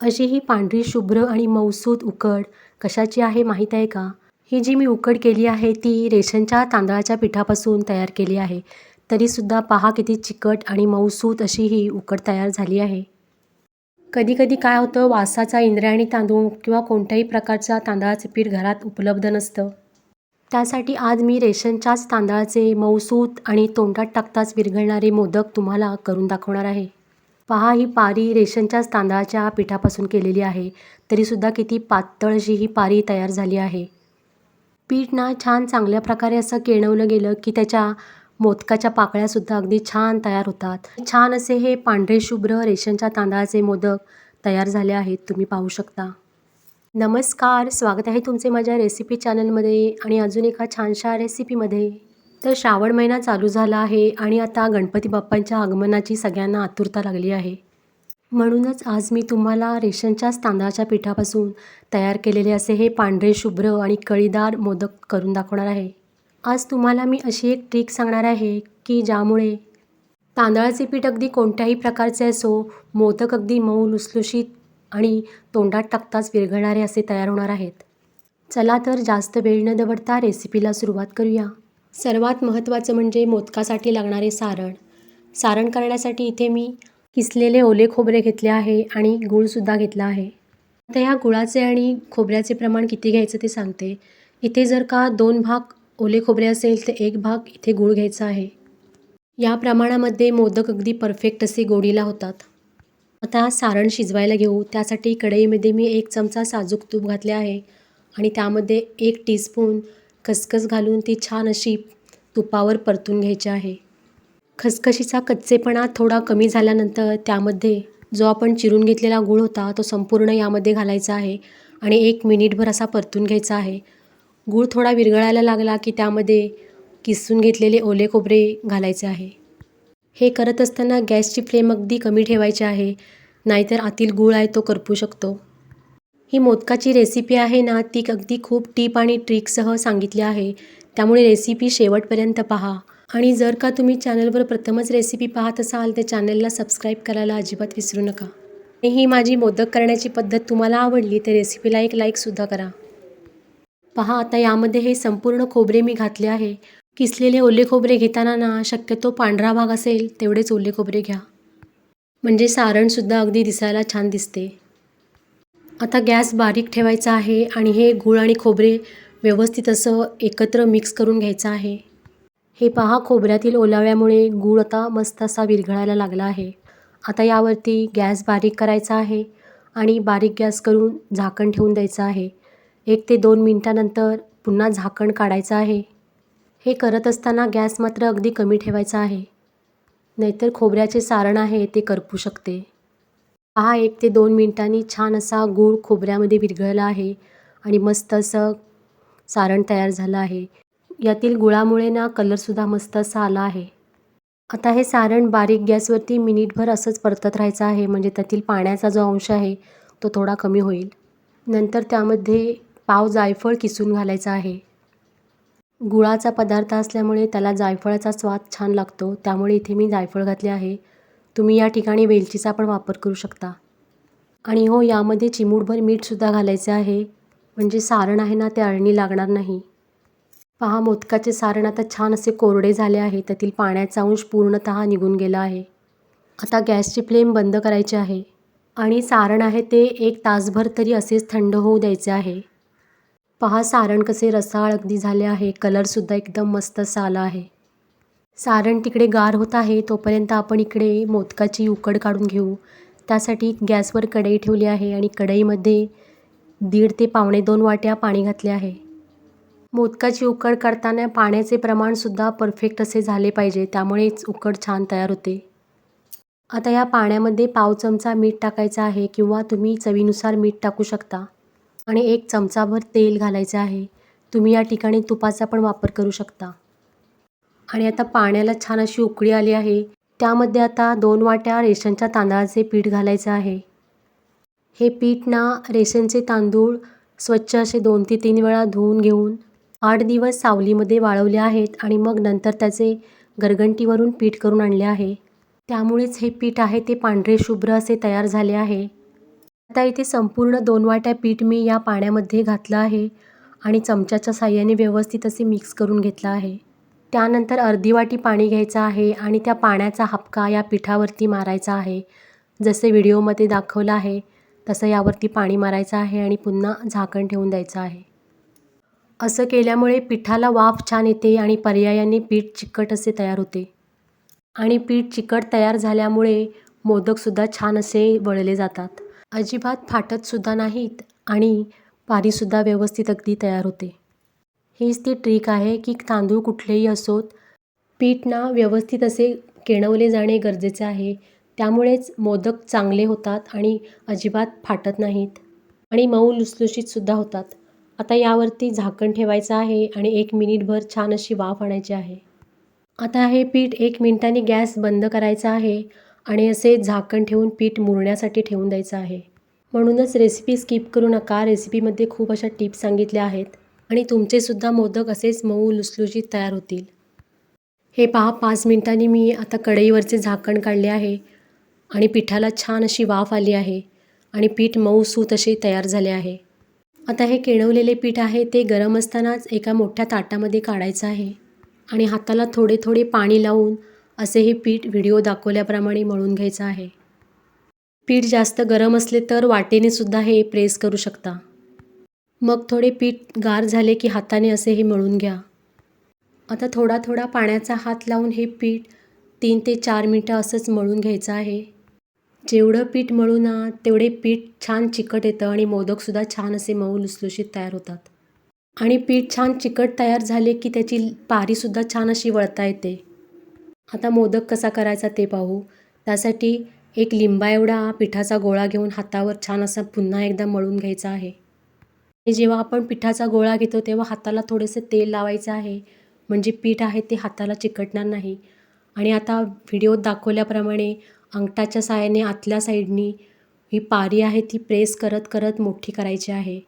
अशी ही पांढरी शुभ्र आणि मऊसूत उकड कशाची आहे माहीत आहे का? ही जी मी उकड केली आहे ती रेशनच्या तांदळाच्या पिठापासून तयार केली आहे. तरीसुद्धा पहा किती चिकट आणि मऊसूत अशी ही उकड तयार झाली आहे. कधी-कधी काय होतं, वासाचा इंद्रायणी तांदूळ किंवा कोणत्याही प्रकारचा तांदळाचे पीठ घरात उपलब्ध नसतं. त्यासाठी आज मी रेशनच्याच तांदळाचे मऊसूत आणि तोंडात टाकताच विरघळणारे मोदक तुम्हाला करून दाखवणार आहे. पहा, ही पारी रेशनच्याच तांदळाच्या पिठापासून केलेली आहे. तरीसुद्धा किती पातळ अशी ही पारी तयार झाली आहे. पीठ ना छान चांगल्या प्रकारे असं केळवलं गेलं की त्याच्या मोदकाच्या पाकळ्यासुद्धा अगदी छान तयार होतात. छान असे हे पांढरे शुभ्र रेशनच्या तांदळाचे मोदक तयार झाले आहेत, तुम्ही पाहू शकता. नमस्कार, स्वागत आहे तुमचे माझ्या रेसिपी चॅनलमध्ये आणि अजून एका छानशा रेसिपीमध्ये. तर श्रावण महिना चालू झाला आहे आणि आता गणपती बाप्पांच्या आगमनाची सगळ्यांना आतुरता लागली आहे. म्हणूनच आज मी तुम्हाला रेशनच्याच तांदळाच्या पिठापासून तयार केलेले असे हे पांढरे शुभ्र आणि कळीदार मोदक करून दाखवणार आहे. आज तुम्हाला मी अशी एक ट्रिक सांगणार आहे की ज्यामुळे तांदळाचे पीठ अगदी कोणत्याही प्रकारचे असो, मोदक अगदी मऊ लुसलुशीत आणि तोंडात टाकताच विरघळणारे असे तयार होणार आहेत. चला तर जास्त वेळ न दवडता रेसिपीला सुरुवात करूया. सर्वात महत्त्वाचं म्हणजे मोदकासाठी लागणारे सारण. सारण करण्यासाठी इथे मी किसलेले ओले खोबरे घेतले आहे आणि गूळसुद्धा घेतला आहे. आता ह्या गुळाचे आणि खोबऱ्याचे प्रमाण किती घ्यायचं ते सांगते. इथे जर का 2 भाग ओले खोबरे असेल तर 1 भाग इथे गूळ घ्यायचा आहे. या प्रमाणामध्ये मोदक अगदी परफेक्ट असे गोडीला होतात. आता सारण शिजवायला घेऊ. त्यासाठी कढईमध्ये मी 1 चमचा साजूक तूप घातले आहे आणि त्यामध्ये 1 टीस्पून खसखस घालून ती छान अशी तुपावर परतून घ्यायची आहे. खसखशीचा कच्चेपणा थोडा कमी झाल्यानंतर त्यामध्ये जो आपण चिरून घेतलेला गूळ होता तो संपूर्ण यामध्ये घालायचा आहे आणि 1 मिनिटभर असा परतून घ्यायचा आहे. गूळ थोडा विरघळायला लागला की त्यामध्ये किसून घेतलेले ओले खोबरे घालायचे आहे. हे करत असताना गॅसची फ्लेम अगदी कमी ठेवायची आहे, नाहीतर आतील गूळ आहे तो करपू शकतो. ही मोदकाची रेसिपी आहे ना, ती अगदी खूप टीप आणि ट्रिकसह सांगितली आहे. त्यामुळे रेसिपी शेवटपर्यंत पहा. आणि जर का तुम्ही चॅनलवर प्रथमच रेसिपी पाहत असाल तर चॅनलला सबस्क्राईब करायला अजिबात विसरू नका. ही माझी मोदक करण्याची पद्धत तुम्हाला आवडली तर रेसिपीला एक लाईकसुद्धा करा. पहा, आता यामध्ये हे संपूर्ण खोबरे मी घातले आहे. किसलेले ओले खोबरे घेताना ना शक्यतो पांढरा भाग असेल तेवढेच ओले खोबरे घ्या, म्हणजे सारणसुद्धा अगदी दिसायला छान दिसते. आता गॅस बारीक ठेवायचा आहे आणि हे गूळ आणि खोबरे व्यवस्थित असं एकत्र मिक्स करून घ्यायचं आहे. हे पहा, खोबऱ्यातील ओलाव्यामुळे गूळ आता मस्त असा विरघळायला लागला आहे. आता यावरती गॅस बारीक करायचा आहे आणि बारीक गॅस करून झाकण ठेवून द्यायचं आहे. 1 ते 2 मिनिटानंतर पुन्हा झाकण काढायचं आहे. हे करत असताना गॅस मात्र अगदी कमी ठेवायचा आहे, नाहीतर खोबऱ्याचे सारण आहे ते करपू शकते. पहा, 1 ते 2 मिनिटांनी छान असा गूळ खोबऱ्यामध्ये विरघळला आहे आणि मस्त असं सारण तयार झालं आहे. यातील गुळामुळे ना कलरसुद्धा मस्त असा आला आहे. आता हे सारण बारीक गॅसवरती मिनिटभर असंच परतत राहायचं आहे, म्हणजे त्यातील पाण्याचा जो अंश आहे तो थोडा कमी होईल. नंतर त्यामध्ये पाव जायफळ किसून घालायचा आहे. गुळाचा पदार्थ असल्यामुळे त्याला जायफळाचा स्वाद छान लागतो, त्यामुळे इथे मी जायफळ घातले आहे. तुम्ही या ठिकाणी वेलचीचा पण वापर करू शकता. आणि हो, यामध्ये चिमूटभर मीठसुद्धा घालायचे आहे, म्हणजे सारण आहे ना ते अळणी लागणार नाही. पहा, मोदकाचे सारण आता छान असे कोरडे झाले आहे. त्यातील पाण्याचा अंश पूर्णतः निघून गेला आहे. आता गॅसची फ्लेम बंद करायची आहे आणि सारण आहे ते 1 तासभर तरी असेच थंड होऊ द्यायचे आहे. पहा, सारण कसे रसाळ अगदी झाले आहे. कलरसुद्धा एकदम मस्त असा आला आहे. सारण तिकडे गार होत आहे तोपर्यंत आपण इकडे मोदकाची उकड काढून घेऊ. त्यासाठी गॅसवर कढई ठेवली आहे आणि कढईमध्ये 1.5 ते पावणे 2 वाट्या पाणी घातले आहे. मोदकाची उकड काढताना पाण्याचे प्रमाणसुद्धा परफेक्ट असे झाले पाहिजे, त्यामुळेच उकड छान तयार होते. आता या पाण्यामध्ये पाव चमचा मीठ टाकायचं आहे किंवा तुम्ही चवीनुसार मीठ टाकू शकता आणि 1 चमचाभर तेल घालायचे आहे. तुम्ही या ठिकाणी तुपाचा पण वापर करू शकता. आणि आता पाण्याला छान अशी उकळी आली आहे. त्यामध्ये आता 2 वाट्या रेशनच्या तांदळाचे पीठ घालायचे आहे. हे पीठ ना रेशनचे तांदूळ स्वच्छ असे 2 ते 3 वेळा धुवून घेऊन 8 दिवस सावलीमध्ये वाळवले आहेत आणि मग नंतर त्याचे गरगंटीवरून पीठ करून आणले आहे. त्यामुळेच हे पीठ आहे ते पांढरे शुभ्र असे तयार झाले आहे. आता इथे संपूर्ण 2 वाट्या पीठ मी या पाण्यामध्ये घातलं आहे आणि चमच्याच्या साहाय्याने व्यवस्थित असे मिक्स करून घेतलं आहे. त्यानंतर अर्धी वाटी पाणी घ्यायचं आहे आणि त्या पाण्याचा हापका या पिठावरती मारायचा आहे. जसे व्हिडिओमध्ये दाखवलं आहे तसं यावरती पाणी मारायचं आहे आणि पुन्हा झाकण ठेवून द्यायचं आहे. असं केल्यामुळे पिठाला वाफ छान येते आणि पर्यायाने पीठ चिकट असे तयार होते. आणि पीठ चिकट तयार झाल्यामुळे मोदकसुद्धा छान असे वळले जातात. अजिबात फाटतसुद्धा नाहीत आणि पारीसुद्धा व्यवस्थित अगदी तयार होते. हीच ती ट्रिक आहे की तांदूळ कुठलेही असोत, पीठ ना व्यवस्थित असे केणवले जाणे गरजेचे आहे. त्यामुळेच मोदक चांगले होतात आणि अजिबात फाटत नाहीत आणि मऊ लुसलुशीतसुद्धा होतात. आता यावरती झाकण ठेवायचं आहे आणि 1 मिनिटभर छान अशी वाफ आणायची आहे. आता हे पीठ 1 मिनिटांनी गॅस बंद करायचा आहे आणि असे झाकण ठेवून पीठ मुरण्यासाठी ठेवून द्यायचं आहे. म्हणूनच रेसिपी स्किप करू नका. रेसिपीमध्ये खूप अशा टिप्स सांगितल्या आहेत आणि तुमचेसुद्धा मोदक असेच मऊ लुसलुशीत तयार होतील. हे पहा 5 मिनिटांनी मी आता कढईवरचे झाकण काढले आहे आणि पिठाला छान अशी वाफ आली आहे आणि पीठ मऊसूत असे तयार झाले आहे. आता हे केळवलेले पीठ आहे ते गरम असतानाच एका मोठ्या ताटामध्ये काढायचं आहे आणि हाताला थोडे थोडे पाणी लावून असे हे पीठ व्हिडिओ दाखवल्याप्रमाणे मळून घ्यायचं आहे. पीठ जास्त गरम असले तर वाटेने सुद्धा हे प्रेस करू शकता. मग थोडे पीठ गार झाले की हाताने असे हे मळून घ्या. आता थोडा थोडा पाण्याचा हात लावून हे पीठ 3 ते 4 मिनटं असंच मळून घ्यायचं आहे. जेवढं पीठ मळू ना तेवढे पीठ छान चिकट येतं आणि मोदकसुद्धा छान असे मऊ लुसलुशीत तयार होतात. आणि पीठ छान चिकट तयार झाले की त्याची पारीसुद्धा छान अशी वळता येते. आता मोदक कसा करायचा ते पाहू. त्यासाठी 1 लिंबा एवढा पिठाचा गोळा घेऊन हातावर छान असा पुन्हा एकदा मळून घ्यायचा आहे. हे जेव्हा आपण पिठाचा गोळा घेतो तेव्हा हाताला थोडेसे तेल लावायचं आहे, म्हणजे पीठ आहे ते हाताला चिकटणार नाही. आणि आता व्हिडिओत दाखवल्याप्रमाणे अंगठाच्या साहाय्याने आतल्या साईडनी ही पारी आहे ती प्रेस करत करत मोठी करायची आहे.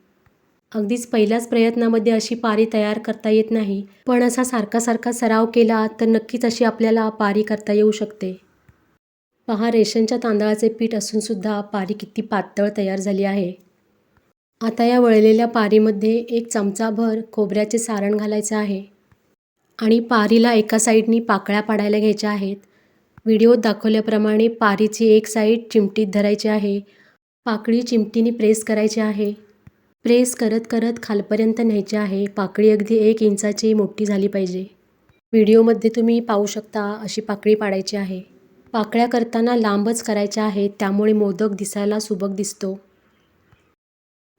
अगदीच पहिल्याच प्रयत्नामध्ये अशी पारी तयार करता येत नाही, पण असा सारखा सारखा सराव केला तर नक्कीच अशी आपल्याला पारी करता येऊ शकते. पहा रेशनच्या तांदळाचे पीठ असूनसुद्धा पारी किती पातळ तयार झाली आहे. आता या वळलेल्या पारीमध्ये 1 चमचाभर खोबऱ्याचे सारण घालायचे आहे आणि पारीला एका साईडनी पाकळ्या पाडायला घ्यायच्या आहेत. व्हिडिओत दाखवल्याप्रमाणे पारीची एक साईड चिमटीत धरायची आहे. पाकळी चिमटीने प्रेस करायची आहे. प्रेस करत करत खालपर्यंत न्यायची आहे. पाकळी अगदी 1 इंचाची मोठी झाली पाहिजे. व्हिडिओमध्ये तुम्ही पाहू शकता अशी पाकळी पाडायची आहे. पाकळ्या करताना लांबच करायच्या आहेत, त्यामुळे मोदक दिसायला सुबक दिसतो.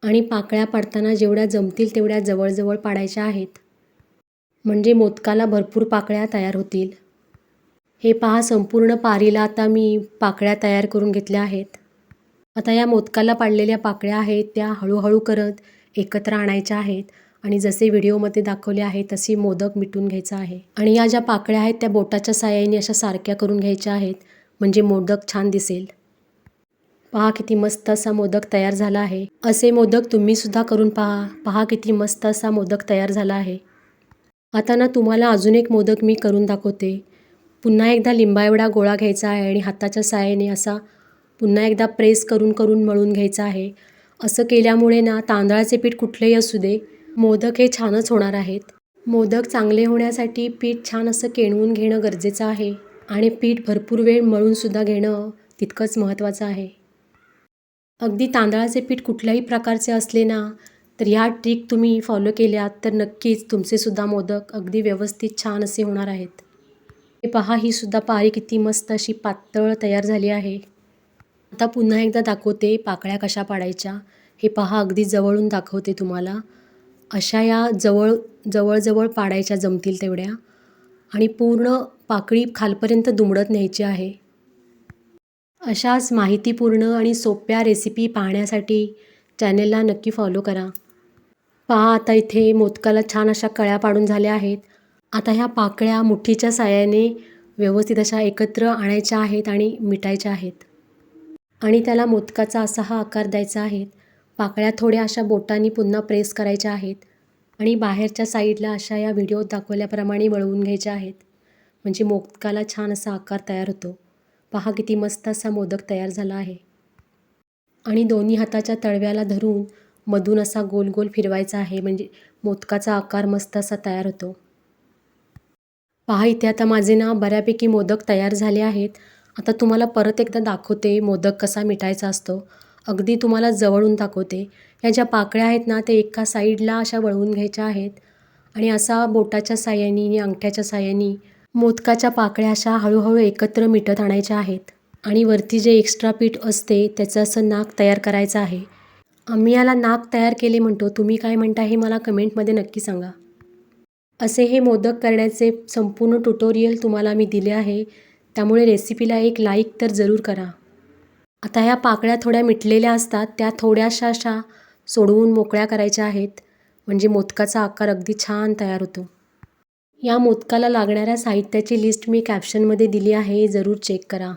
आणि पाकळ्या पाडताना जेवढ्या जमतील तेवढ्या जवळजवळ पाडायच्या आहेत, म्हणजे मोदकाला भरपूर पाकळ्या तयार होतील. हे पहा संपूर्ण पारीला आता मी पाकळ्या तयार करून घेतल्या आहेत. आता या मोदकाला पाडलेल्या पाकळ्या आहेत त्या हळूहळू करत एकत्र आणायच्या आहेत आणि जसे व्हिडिओमध्ये दाखवले आहे तशी मोदक मिटून घ्यायचा आहे. आणि या ज्या पाकळ्या आहेत त्या बोटाच्या साहाय्याने अशा सारख्या करून घ्यायच्या आहेत, म्हणजे मोदक छान दिसेल. पहा किती मस्त असा मोदक तयार झाला आहे. असे मोदक तुम्हीसुद्धा करून पहा. पहा किती मस्त असा मोदक तयार झाला आहे. आता ना तुम्हाला अजून एक मोदक मी करून दाखवते. पुन्हा एकदा लिंबा एवढा गोळा घ्यायचा आहे आणि हाताच्या साहाय्याने असा पुन्हा एकदा प्रेस करून करून मळून घ्यायचा आहे. असं केल्यामुळे ना तांदळाचे पीठ कुठलेही असू दे, मोदक हे छानच होणार आहेत. मोदक चांगले होण्यासाठी पीठ छान असं केणवून घेणं गरजेचं आहे आणि पीठ भरपूर वेळ मळूनसुद्धा घेणं तितकंच महत्त्वाचं आहे. अगदी तांदळाचे पीठ कुठल्याही प्रकारचे असले ना तर ह्या ट्रिक तुम्ही फॉलो केल्यात तर नक्कीच तुमचेसुद्धा मोदक अगदी व्यवस्थित छान असे होणार आहेत. हे पहा ही सुद्धा पारी किती मस्त अशी पातळ तयार झाली आहे. आता पुन्हा एकदा दाखवते पाकळ्या कशा पाडायच्या. हे पहा अगदी जवळून दाखवते तुम्हाला. अशा या जवळ पाडायच्या जमतील तेवढ्या आणि पूर्ण पाकळी खालपर्यंत दुमडत न्यायची आहे. अशाच माहितीपूर्ण आणि सोप्या रेसिपी पाहण्यासाठी चॅनेलला नक्की फॉलो करा. पहा आता इथे मोदकाला छान अशा कळ्या पाडून झाल्या आहेत. आता ह्या पाकळ्या मुठीच्या साहाय्याने व्यवस्थित अशा एकत्र आणायच्या आहेत आणि मिटायच्या आहेत आणि त्याला मोदकाचा असा हा आकार द्यायचा आहे. पाकळ्या थोड्या अशा बोटांनी पुन्हा प्रेस करायच्या आहेत आणि बाहेरच्या साईडला अशा या व्हिडिओत दाखवल्याप्रमाणे वळवून घ्यायच्या आहेत, म्हणजे मोदकाला छान असा आकार तयार होतो. पहा किती मस्त असा मोदक तयार झाला आहे. आणि दोन्ही हाताच्या तळव्याला धरून मधून असा गोल गोल फिरवायचा आहे, म्हणजे मोदकाचा आकार मस्त असा तयार होतो. पहा इथे आता माझे ना बऱ्यापैकी मोदक तयार झाले आहेत. आता तुम्हाला परत एकदा दाखवते मोदक कसा मिटायचा असतो. अगदी तुम्हाला जवळून दाखवते. ह्या ज्या पाकळ्या आहेत ना, ते एका साईडला अशा वळवून घ्यायच्या आहेत आणि असा बोटाच्या साहाय्याने आणि अंगठ्याच्या साहाय्याने मोदकाच्या पाकळ्या अशा हळूहळू एकत्र मिटत आणायच्या आहेत. आणि वरती जे एक्स्ट्रा पीठ असते त्याचं असं नाक तयार करायचं आहे. आम्ही याला नाक तयार केले म्हणतो. तुम्ही काय म्हणता हे मला कमेंटमध्ये नक्की सांगा. असे हे मोदक करण्याचे संपूर्ण ट्युटोरियल तुम्हाला मी दिले आहे. त्यामुळे रेसिपीला एक लाईक तर जरूर करा. आता ह्या पाकळ्या थोड्या मिटलेल्या असतात, त्या थोड्याशा अशा सोडवून मोकळ्या करायच्या आहेत, म्हणजे मोदकाचा आकार अगदी छान तयार होतो. या मोदकाला लागणाऱ्या साहित्याची लिस्ट मी कॅप्शनमध्ये दिली आहे, जरूर चेक करा.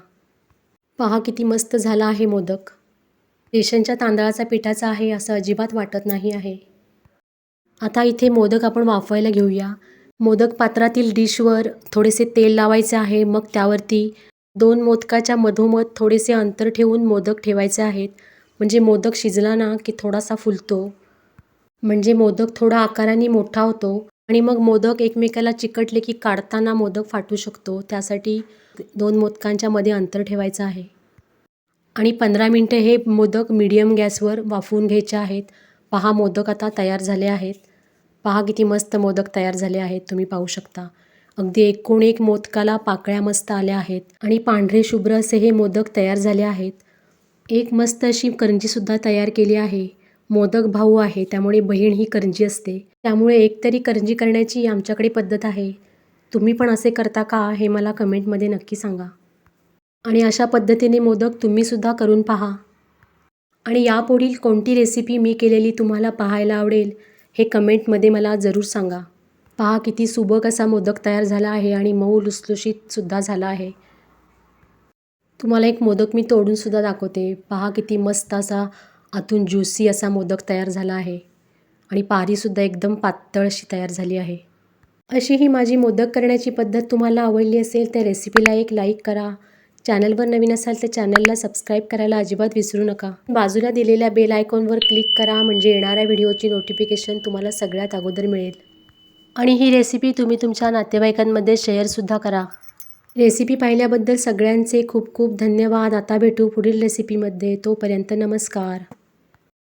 पहा किती मस्त झाला आहे मोदक. रेशनच्या तांदळाचा पिठाचा आहे असं अजिबात वाटत नाही आहे. आता इथे मोदक आपण वाफवायला घेऊया. मोदक पात्रातील डिशवर थोडेसे तेल लावायचे आहे. मग त्यावरती 2 मोदकाच्या मधोमध थोडेसे अंतर ठेवून मोदक ठेवायचे आहेत. म्हणजे मोदक शिजला ना की थोडासा फुलतो. म्हणजे मोदक थोडा आकाराने मोठा होतो आणि मग मोदक एकमेकाला चिकटले की काढताना मोदक फाटू शकतो. त्यासाठी 2 मोदकांच्या मध्ये अंतर ठेवायचं आहे. आणि 15 मिनिटे हे मोदक मीडियम गॅसवर वाफवून घ्यायचे आहेत. पहा मोदक आता तयार झाले आहेत. पहा किती मस्त मोदक तयार झाले आहेत, तुम्ही पाहू शकता. अगदी एकूण एक मोदकाला पाकळ्या मस्त आल्या आहेत आणि पांढरे शुभ्र असे हे मोदक तयार झाले आहेत. एक मस्त अशी करंजीसुद्धा तयार केली आहे. मोदक भाऊ आहे त्यामुळे बहीण ही करंजी असते. त्यामुळे एकतरी करंजी करण्याची आमच्याकडे पद्धत आहे. तुम्ही पण असे करता का हे मला कमेंटमध्ये नक्की सांगा. आणि अशा पद्धतीने मोदक तुम्हीसुद्धा करून पहा. आणि यापुढील कोणती रेसिपी मी केलेली तुम्हाला पाहायला आवडेल हे कमेंटमध्ये मला जरूर सांगा. पहा किती सुबक असा मोदक तयार झाला आहे आणि मऊ लुसलुशीतसुद्धा झाला आहे. तुम्हाला एक मोदक मी तोडूनसुद्धा दाखवते. पहा किती मस्त असा आतून ज्युसी असा मोदक तयार झाला आहे आणि पारीसुद्धा एकदम पातळ अशी तयार झाली आहे. अशी ही माझी मोदक करण्याची पद्धत तुम्हाला आवडली असेल तर रेसिपीला एक लाईक करा. चॅनलवर नवीन असाल तर चॅनलला सबस्क्राईब करायला अजिबात विसरू नका. बाजूला दिलेल्या बेल आयकॉनवर क्लिक करा, म्हणजे येणाऱ्या व्हिडिओची नोटिफिकेशन तुम्हाला सगळ्यात अगोदर मिळेल. आणि ही रेसिपी तुम्ही तुमच्या नातेवाईकांमध्ये शेअरसुद्धा करा. रेसिपी पाहिल्याबद्दल सगळ्यांचे खूप खूप धन्यवाद. आता भेटू पुढील रेसिपीमध्ये. तोपर्यंत नमस्कार.